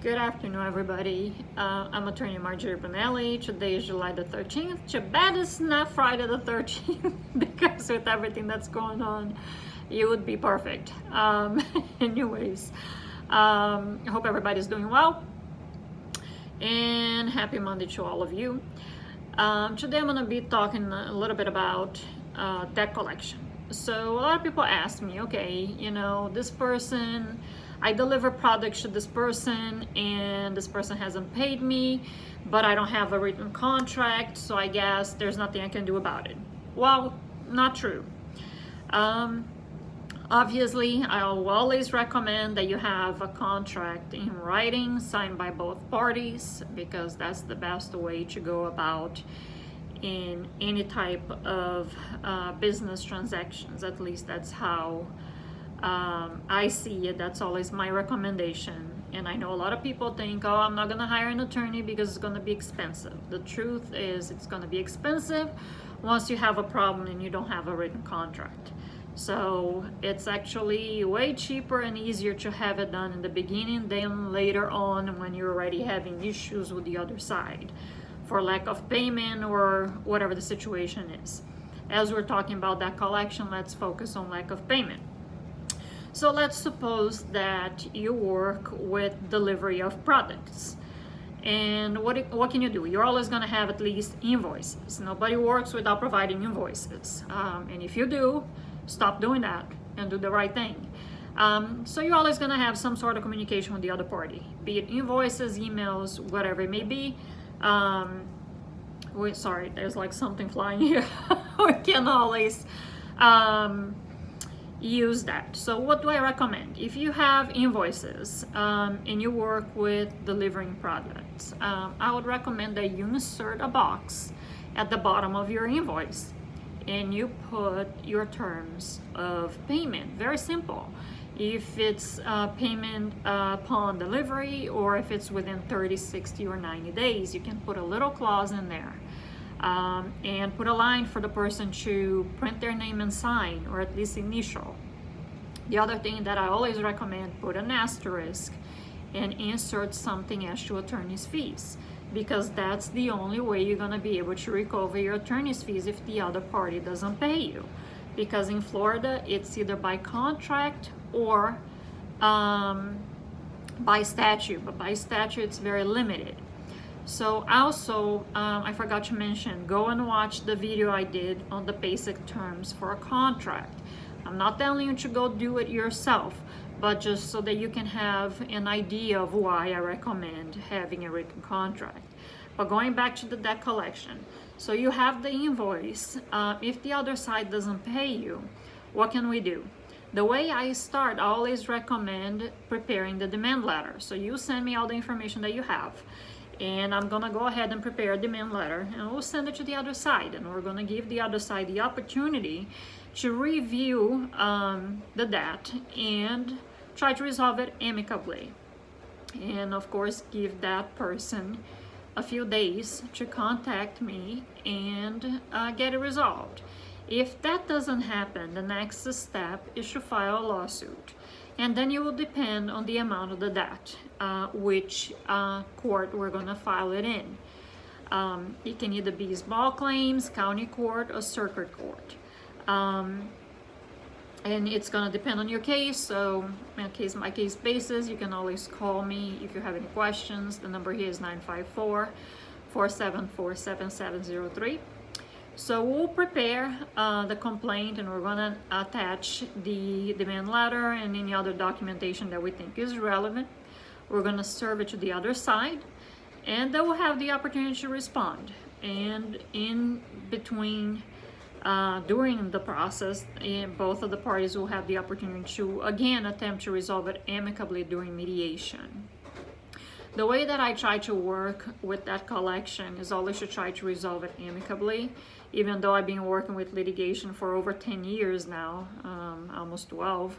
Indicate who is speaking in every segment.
Speaker 1: Good afternoon, everybody. I'm attorney Marjorie Bonelli. Today is July the 13th. Too bad it's not Friday the 13th because with everything that's going on, it would be perfect. Anyways, I hope everybody's doing well and happy Monday to all of you. Today I'm going to be talking a little bit about debt collection. So a lot of people ask me, okay, this person, I deliver products to this person and this person hasn't paid me, but I don't have a written contract, so I guess there's nothing I can do about it. Well, not true. Obviously, I'll always recommend that you have a contract in writing signed by both parties, because that's the best way to go about in any type of business transactions. At least that's how I see it. That's always my recommendation. And I know a lot of people think, oh, I'm not gonna hire an attorney because it's gonna be expensive. The truth is it's gonna be expensive once you have a problem and you don't have a written contract. So it's actually way cheaper and easier to have it done in the beginning than later on when you're already having issues with the other side for lack of payment or whatever the situation is. As we're talking about that collection, let's focus on lack of payment. So let's suppose that you work with delivery of products. And what can you do? You're always going to have at least invoices. Nobody works without providing invoices. And if you do, stop doing that and do the right thing. So you're always going to have some sort of communication with the other party, be it invoices, emails, whatever it may be. Sorry, there's like something flying here. We can always use that. So what do I recommend? If you have invoices and you work with delivering products, I would recommend that you insert a box at the bottom of your invoice and you put your terms of payment. Very simple. If it's payment upon delivery, or if it's within 30, 60, or 90 days, you can put a little clause in there and put a line for the person to print their name and sign, or at least initial. The other thing that I always recommend, put an asterisk and insert something as to attorney's fees, because that's the only way you're going to be able to recover your attorney's fees if the other party doesn't pay you. Because in Florida, it's either by contract or by statute, but by statute it's very limited. So also, I forgot to mention, go and watch the video I did on the basic terms for a contract. I'm not telling you to go do it yourself, but just so that you can have an idea of why I recommend having a written contract. But going back to the debt collection, so you have the invoice. If the other side doesn't pay you, what can we do? The way I start, I always recommend preparing the demand letter. So you send me all the information that you have, and I'm gonna go ahead and prepare a demand letter, and we'll send it to the other side, and we're gonna give the other side the opportunity to review the debt and try to resolve it amicably. And of course, give that person a few days to contact me and get it resolved. If that doesn't happen, the next step is to file a lawsuit. And then it will depend on the amount of the debt, which court we're going to file it in. It can either be small claims, county court, or circuit court. And it's going to depend on your case. So on case by case basis, you can always call me if you have any questions. The number here is 954-474-7703. So we'll prepare the complaint, and we're going to attach the demand letter and any other documentation that we think is relevant. We're going to serve it to the other side, and they will have the opportunity to respond. And in between, during the process, both of the parties will have the opportunity to again attempt to resolve it amicably during mediation. The way that I try to work with that collection is always to try to resolve it amicably, even though I've been working with litigation for over 10 years now, almost 12.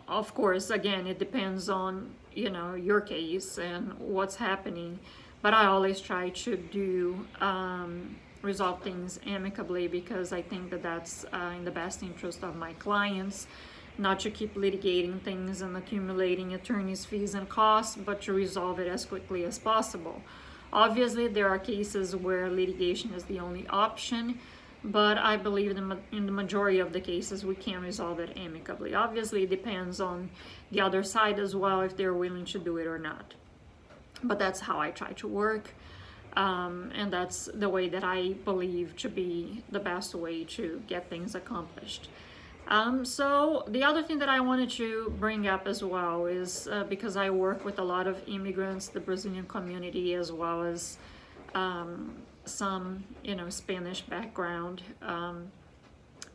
Speaker 1: Of course, again, it depends on your case and what's happening, but I always try to do resolve things amicably, because I think that that's in the best interest of my clients not to keep litigating things and accumulating attorney's fees and costs, but to resolve it as quickly as possible. Obviously, there are cases where litigation is the only option, but I believe in the majority of the cases we can resolve it amicably. Obviously, it depends on the other side as well, if they're willing to do it or not. But that's how I try to work, and that's the way that I believe to be the best way to get things accomplished. So the other thing that I wanted to bring up as well is because I work with a lot of immigrants, the Brazilian community, as well as some, Spanish background,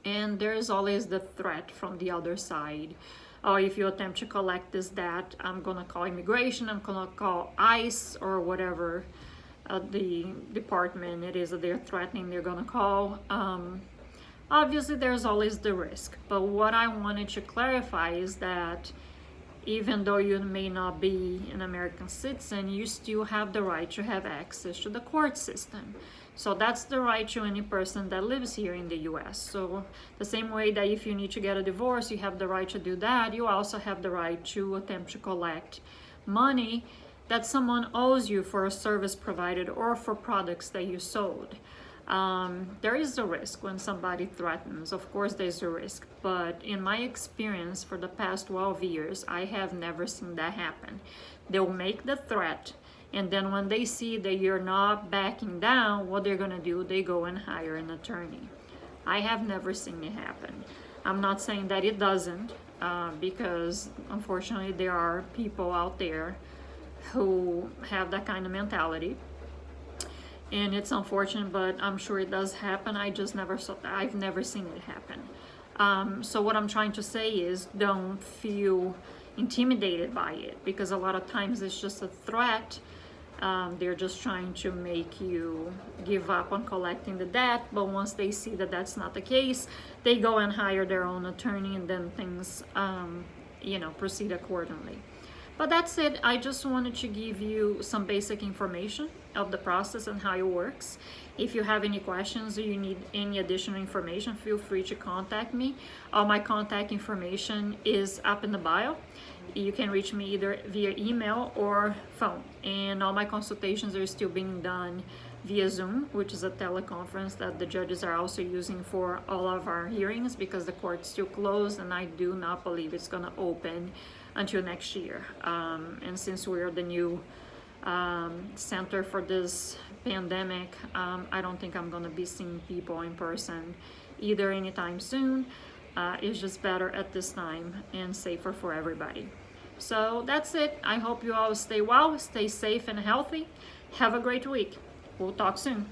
Speaker 1: and there's always the threat from the other side. Oh, if you attempt to collect this, that, I'm gonna call immigration, I'm gonna call ICE or whatever the department it is that they're threatening, they're gonna call. Obviously, there's always the risk, but what I wanted to clarify is that even though you may not be an American citizen, you still have the right to have access to the court system. So that's the right to any person that lives here in the US. So the same way that if you need to get a divorce, you have the right to do that, you also have the right to attempt to collect money that someone owes you for a service provided or for products that you sold. There is a risk when somebody threatens. Of course, there's a risk. But in my experience for the past 12 years, I have never seen that happen. They'll make the threat, and then when they see that you're not backing down, what they're going to do, they go and hire an attorney. I have never seen it happen. I'm not saying that it doesn't, because unfortunately there are people out there who have that kind of mentality. And it's unfortunate, but I'm sure it does happen. I've never seen it happen. So what I'm trying to say is, don't feel intimidated by it, because a lot of times it's just a threat. They're just trying to make you give up on collecting the debt, but once they see that that's not the case, they go and hire their own attorney, and then things proceed accordingly. But that's it. I just wanted to give you some basic information of the process and how it works. If you have any questions or you need any additional information, feel free to contact me. All my contact information is up in the bio. You can reach me either via email or phone. And all my consultations are still being done via Zoom, which is a teleconference that the judges are also using for all of our hearings, because the court's still closed, and I do not believe it's going to open until next year. And since we're the new center for this pandemic, I don't think I'm going to be seeing people in person either anytime soon. It's just better at this time and safer for everybody. So that's it. I hope you all stay well, stay safe and healthy. Have a great week. We'll talk soon.